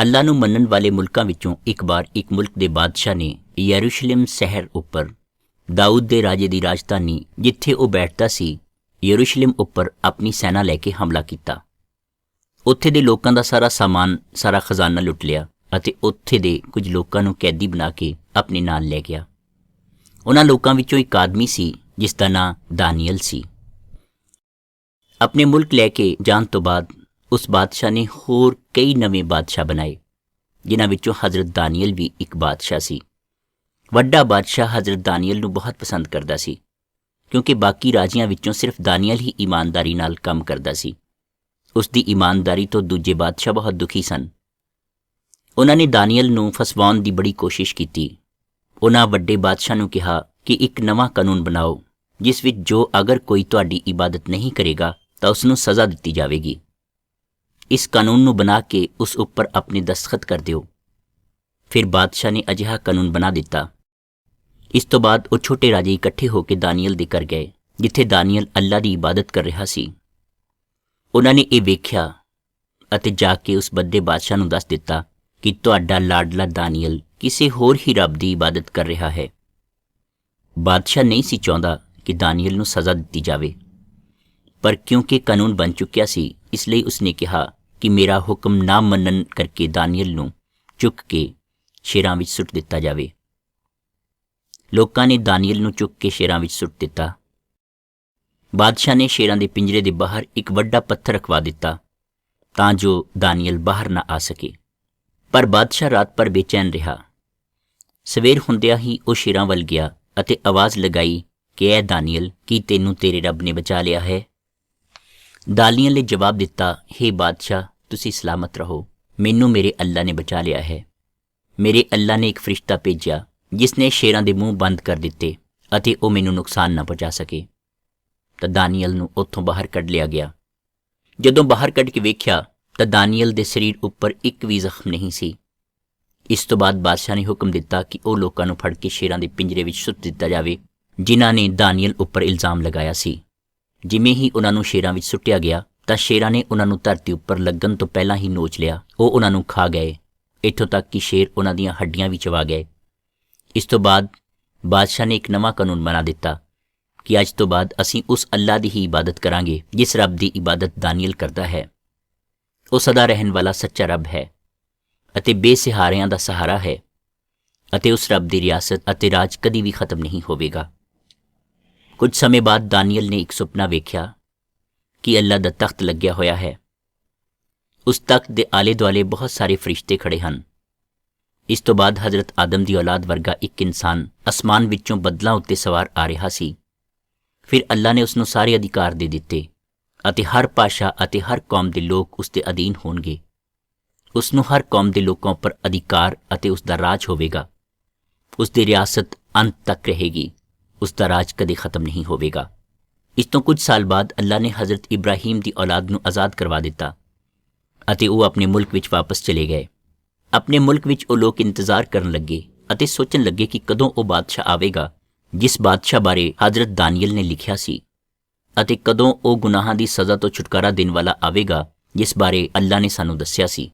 ਅੱਲਾ ਨੂੰ ਮੰਨਣ ਵਾਲੇ ਮੁਲਕਾਂ ਵਿੱਚੋਂ ਇੱਕ ਵਾਰ ਇੱਕ ਮੁਲਕ ਦੇ ਬਾਦਸ਼ਾਹ ਨੇ ਯਰੂਸ਼ਲਮ ਸ਼ਹਿਰ ਉੱਪਰ ਦਾਊਦ ਦੇ ਰਾਜੇ ਦੀ ਰਾਜਧਾਨੀ ਜਿੱਥੇ ਉਹ ਬੈਠਦਾ ਸੀ ਯਰੂਸ਼ਲਮ ਉੱਪਰ ਆਪਣੀ ਸੈਨਾ ਲੈ ਕੇ ਹਮਲਾ ਕੀਤਾ। ਉੱਥੇ ਦੇ ਲੋਕਾਂ ਦਾ ਸਾਰਾ ਸਾਮਾਨ, ਸਾਰਾ ਖਜ਼ਾਨਾ ਲੁੱਟ ਲਿਆ ਅਤੇ ਉੱਥੇ ਦੇ ਕੁਝ ਲੋਕਾਂ ਨੂੰ ਕੈਦੀ ਬਣਾ ਕੇ ਆਪਣੇ ਨਾਲ ਲੈ ਗਿਆ। ਉਹਨਾਂ ਲੋਕਾਂ ਵਿੱਚੋਂ ਇੱਕ ਆਦਮੀ ਸੀ ਜਿਸ ਦਾ ਨਾਂ ਦਾਨੀਅਲ ਸੀ। ਆਪਣੇ ਮੁਲਕ ਲੈ ਕੇ ਜਾਣ ਤੋਂ ਬਾਅਦ ਉਸ ਬਾਦਸ਼ਾਹ ਨੇ ਹੋਰ ਕਈ ਨਵੇਂ ਬਾਦਸ਼ਾਹ ਬਣਾਏ, ਜਿਨ੍ਹਾਂ ਵਿੱਚੋਂ ਹਜ਼ਰਤ ਦਾਨੀਅਲ ਵੀ ਇੱਕ ਬਾਦਸ਼ਾਹ ਸੀ। ਵੱਡਾ ਬਾਦਸ਼ਾਹ ਹਜ਼ਰਤ ਦਾਨੀਅਲ ਨੂੰ ਬਹੁਤ ਪਸੰਦ ਕਰਦਾ ਸੀ, ਕਿਉਂਕਿ ਬਾਕੀ ਰਾਜਿਆਂ ਵਿੱਚੋਂ ਸਿਰਫ ਦਾਨੀਅਲ ਹੀ ਇਮਾਨਦਾਰੀ ਨਾਲ ਕੰਮ ਕਰਦਾ ਸੀ। ਉਸ ਦੀ ਇਮਾਨਦਾਰੀ ਤੋਂ ਦੂਜੇ ਬਾਦਸ਼ਾਹ ਬਹੁਤ ਦੁਖੀ ਸਨ। ਉਹਨਾਂ ਨੇ ਦਾਨੀਅਲ ਨੂੰ ਫਸਵਾਉਣ ਦੀ ਬੜੀ ਕੋਸ਼ਿਸ਼ ਕੀਤੀ। ਉਹਨਾਂ ਵੱਡੇ ਬਾਦਸ਼ਾਹ ਨੂੰ ਕਿਹਾ ਕਿ ਇੱਕ ਨਵਾਂ ਕਾਨੂੰਨ ਬਣਾਓ, ਜਿਸ ਵਿੱਚ ਜੋ ਅਗਰ ਕੋਈ ਤੁਹਾਡੀ ਇਬਾਦਤ ਨਹੀਂ ਕਰੇਗਾ ਤਾਂ ਉਸ ਨੂੰ ਸਜ਼ਾ ਦਿੱਤੀ ਜਾਵੇਗੀ। ਇਸ ਕਾਨੂੰਨ ਨੂੰ ਬਣਾ ਕੇ ਉਸ ਉੱਪਰ ਆਪਣੇ ਦਸਤਖਤ ਕਰ ਦਿਓ। ਫਿਰ ਬਾਦਸ਼ਾਹ ਨੇ ਅਜਿਹਾ ਕਾਨੂੰਨ ਬਣਾ ਦਿੱਤਾ। ਇਸ ਤੋਂ ਬਾਅਦ ਉਹ ਛੋਟੇ ਰਾਜੇ ਇਕੱਠੇ ਹੋ ਕੇ ਦਾਨੀਅਲ ਦੇ ਘਰ ਗਏ, ਜਿੱਥੇ ਦਾਨੀਅਲ ਅੱਲਾ ਦੀ ਇਬਾਦਤ ਕਰ ਰਿਹਾ ਸੀ। ਉਹਨਾਂ ਨੇ ਇਹ ਵੇਖਿਆ ਅਤੇ ਜਾ ਕੇ ਉਸ ਵੱਡੇ ਬਾਦਸ਼ਾਹ ਨੂੰ ਦੱਸ ਦਿੱਤਾ ਕਿ ਤੁਹਾਡਾ ਲਾਡਲਾ ਦਾਨੀਅਲ ਕਿਸੇ ਹੋਰ ਹੀ ਰੱਬ ਦੀ ਇਬਾਦਤ ਕਰ ਰਿਹਾ ਹੈ। ਬਾਦਸ਼ਾਹ ਨਹੀਂ ਸੀ ਚਾਹੁੰਦਾ ਕਿ ਦਾਨੀਅਲ ਨੂੰ ਸਜ਼ਾ ਦਿੱਤੀ ਜਾਵੇ, ਪਰ ਕਿਉਂਕਿ ਕਾਨੂੰਨ ਬਣ ਚੁੱਕਿਆ ਸੀ, ਇਸ ਲਈ ਉਸਨੇ ਕਿਹਾ ਕਿ ਮੇਰਾ ਹੁਕਮ ਨਾ ਮੰਨਣ ਕਰਕੇ ਦਾਨੀਅਲ ਨੂੰ ਚੁੱਕ ਕੇ ਸ਼ੇਰਾਂ ਵਿੱਚ ਸੁੱਟ ਦਿੱਤਾ ਜਾਵੇ। ਲੋਕਾਂ ਨੇ ਦਾਨੀਅਲ ਨੂੰ ਚੁੱਕ ਕੇ ਸ਼ੇਰਾਂ ਵਿੱਚ ਸੁੱਟ ਦਿੱਤਾ। ਬਾਦਸ਼ਾਹ ਨੇ ਸ਼ੇਰਾਂ ਦੇ ਪਿੰਜਰੇ ਦੇ ਬਾਹਰ ਇੱਕ ਵੱਡਾ ਪੱਥਰ ਰਖਵਾ ਦਿੱਤਾ ਤਾਂ ਜੋ ਦਾਨੀਅਲ ਬਾਹਰ ਨਾ ਆ ਸਕੇ। ਪਰ ਬਾਦਸ਼ਾਹ ਰਾਤ ਭਰ ਬੇਚੈਨ ਰਿਹਾ। ਸਵੇਰ ਹੁੰਦਿਆਂ ਹੀ ਉਹ ਸ਼ੇਰਾਂ ਵੱਲ ਗਿਆ ਅਤੇ ਆਵਾਜ਼ ਲਗਾਈ ਕਿ ਐ ਦਾਨੀਅਲ, ਕੀ ਤੈਨੂੰ ਤੇਰੇ ਰੱਬ ਨੇ ਬਚਾ ਲਿਆ ਹੈ? ਦਾਨੀਅਲ ਨੇ ਜਵਾਬ ਦਿੱਤਾ, ਹੇ ਬਾਦਸ਼ਾਹ, ਤੁਸੀਂ ਸਲਾਮਤ ਰਹੋ, ਮੈਨੂੰ ਮੇਰੇ ਅੱਲਾ ਨੇ ਬਚਾ ਲਿਆ ਹੈ। ਮੇਰੇ ਅੱਲਾ ਨੇ ਇੱਕ ਫਰਿਸ਼ਤਾ ਭੇਜਿਆ ਜਿਸ ਨੇ ਸ਼ੇਰਾਂ ਦੇ ਮੂੰਹ ਬੰਦ ਕਰ ਦਿੱਤੇ ਅਤੇ ਉਹ ਮੈਨੂੰ ਨੁਕਸਾਨ ਨਾ ਪਹੁੰਚਾ ਸਕੇ। ਤਾਂ ਦਾਨੀਅਲ ਨੂੰ ਉੱਥੋਂ ਬਾਹਰ ਕੱਢ ਲਿਆ ਗਿਆ। ਜਦੋਂ ਬਾਹਰ ਕੱਢ ਕੇ ਵੇਖਿਆ ਤਾਂ ਦਾਨੀਅਲ ਦੇ ਸਰੀਰ ਉੱਪਰ ਇੱਕ ਵੀ ਜ਼ਖਮ ਨਹੀਂ ਸੀ। ਇਸ ਤੋਂ ਬਾਅਦ ਬਾਦਸ਼ਾਹ ਨੇ ਹੁਕਮ ਦਿੱਤਾ ਕਿ ਉਹ ਲੋਕਾਂ ਨੂੰ ਫੜ ਕੇ ਸ਼ੇਰਾਂ ਦੇ ਪਿੰਜਰੇ ਵਿੱਚ ਸੁੱਟ ਦਿੱਤਾ ਜਾਵੇ ਜਿਨ੍ਹਾਂ ਨੇ ਦਾਨੀਅਲ ਉੱਪਰ ਇਲਜ਼ਾਮ ਲਗਾਇਆ ਸੀ। ਜਿਵੇਂ ਹੀ ਉਹਨਾਂ ਨੂੰ ਸ਼ੇਰਾਂ ਵਿੱਚ ਸੁੱਟਿਆ ਗਿਆ ਤਾਂ ਸ਼ੇਰਾਂ ਨੇ ਉਹਨਾਂ ਨੂੰ ਧਰਤੀ ਉੱਪਰ ਲੱਗਣ ਤੋਂ ਪਹਿਲਾਂ ਹੀ ਨੋਚ ਲਿਆ। ਉਹ ਉਹਨਾਂ ਨੂੰ ਖਾ ਗਏ, ਇੱਥੋਂ ਤੱਕ ਕਿ ਸ਼ੇਰ ਉਹਨਾਂ ਦੀਆਂ ਹੱਡੀਆਂ ਵੀ ਚਬਾ ਗਏ। ਇਸ ਤੋਂ ਬਾਅਦ ਬਾਦਸ਼ਾਹ ਨੇ ਇੱਕ ਨਵਾਂ ਕਾਨੂੰਨ ਬਣਾ ਦਿੱਤਾ ਕਿ ਅੱਜ ਤੋਂ ਬਾਅਦ ਅਸੀਂ ਉਸ ਅੱਲਾ ਦੀ ਹੀ ਇਬਾਦਤ ਕਰਾਂਗੇ ਜਿਸ ਰੱਬ ਦੀ ਇਬਾਦਤ ਦਾਨੀਅਲ ਕਰਦਾ ਹੈ। ਉਹ ਸਦਾ ਰਹਿਣ ਵਾਲਾ ਸੱਚਾ ਰੱਬ ਹੈ ਅਤੇ ਬੇਸਹਾਰਿਆਂ ਦਾ ਸਹਾਰਾ ਹੈ ਅਤੇ ਉਸ ਰੱਬ ਦੀ ਰਿਆਸਤ ਅਤੇ ਰਾਜ ਕਦੀ ਵੀ ਖਤਮ ਨਹੀਂ ਹੋਵੇਗਾ। ਕੁਝ ਸਮੇਂ ਬਾਅਦ ਦਾਨੀਅਲ ਨੇ ਇੱਕ ਸੁਪਨਾ ਵੇਖਿਆ ਕਿ ਅੱਲਾ ਦਾ ਤਖਤ ਲੱਗਿਆ ਹੋਇਆ ਹੈ। ਉਸ ਤਖਤ ਦੇ ਆਲੇ ਦੁਆਲੇ ਬਹੁਤ ਸਾਰੇ ਫਰਿਸ਼ਤੇ ਖੜੇ ਹਨ। ਇਸ ਤੋਂ ਬਾਅਦ ਹਜ਼ਰਤ ਆਦਮ ਦੀ ਔਲਾਦ ਵਰਗਾ ਇੱਕ ਇਨਸਾਨ ਅਸਮਾਨ ਵਿੱਚੋਂ ਬੱਦਲਾਂ ਉੱਤੇ ਸਵਾਰ ਆ ਰਿਹਾ ਸੀ। ਫਿਰ ਅੱਲਾ ਨੇ ਉਸ ਨੂੰ ਸਾਰੇ ਅਧਿਕਾਰ ਦੇ ਦਿੱਤੇ ਅਤੇ ਹਰ ਭਾਸ਼ਾ ਅਤੇ ਹਰ ਕੌਮ ਦੇ ਲੋਕ ਉਸ ਦੇ ਅਧੀਨ ਹੋਣਗੇ। ਉਸ ਨੂੰ ਹਰ ਕੌਮ ਦੇ ਲੋਕਾਂ ਉੱਪਰ ਅਧਿਕਾਰ ਅਤੇ ਉਸ ਦਾ ਰਾਜ ਹੋਵੇਗਾ। ਉਸ ਦੀ ਰਿਆਸਤ ਅੰਤ ਤੱਕ ਰਹੇਗੀ। ਉਸ ਦਾ ਰਾਜ ਕਦੇ ਖਤਮ ਨਹੀਂ ਹੋਵੇਗਾ। ਇਸ ਤੋਂ ਕੁਝ ਸਾਲ ਬਾਅਦ ਅੱਲਾ ਨੇ ਹਜ਼ਰਤ ਇਬਰਾਹੀਮ ਦੀ ਔਲਾਦ ਨੂੰ ਆਜ਼ਾਦ ਕਰਵਾ ਦਿੱਤਾ ਅਤੇ ਉਹ ਆਪਣੇ ਮੁਲਕ ਵਿੱਚ ਵਾਪਸ ਚਲੇ ਗਏ। ਆਪਣੇ ਮੁਲਕ ਵਿੱਚ ਉਹ ਲੋਕ ਇੰਤਜ਼ਾਰ ਕਰਨ ਲੱਗੇ ਅਤੇ ਸੋਚਣ ਲੱਗੇ ਕਿ ਕਦੋਂ ਉਹ ਬਾਦਸ਼ਾਹ ਆਵੇਗਾ ਜਿਸ ਬਾਦਸ਼ਾਹ ਬਾਰੇ ਹਜ਼ਰਤ ਦਾਨੀਅਲ ਨੇ ਲਿਖਿਆ ਸੀ, ਅਤੇ ਕਦੋਂ ਉਹ ਗੁਨਾਹਾਂ ਦੀ ਸਜ਼ਾ ਤੋਂ ਛੁਟਕਾਰਾ ਦੇਣ ਵਾਲਾ ਆਵੇਗਾ ਜਿਸ ਬਾਰੇ ਅੱਲਾ ਨੇ ਸਾਨੂੰ ਦੱਸਿਆ ਸੀ।